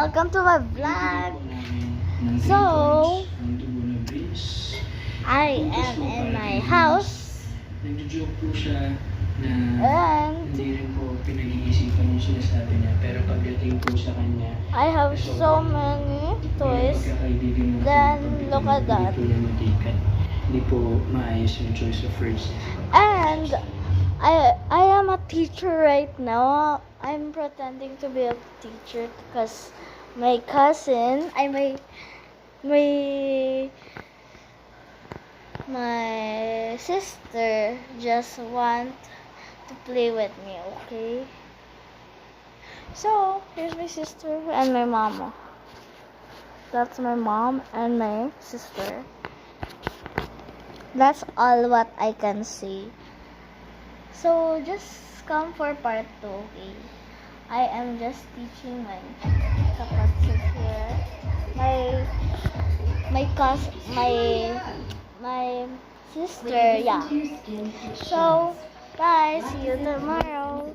Welcome to my vlog. So, I am in my house. Nagjo-joke po siya na And hindi rin po pinag-iisipan yung sinasabi niya. Pero pagdating po sa kanya, I have so many toys. Then, look at that. Hindi po niya matikat. Hindi po maayos yung choice of words. And I am a teacher right now. I'm pretending to be a teacher because my cousin, my sister just want to play with me, okay? So, here's my sister and my mama. That's my mom and my sister. That's all what I can say. So, just come for part 2, okay? I am just teaching my kapatid here. My sister, yeah. So, guys, see you tomorrow.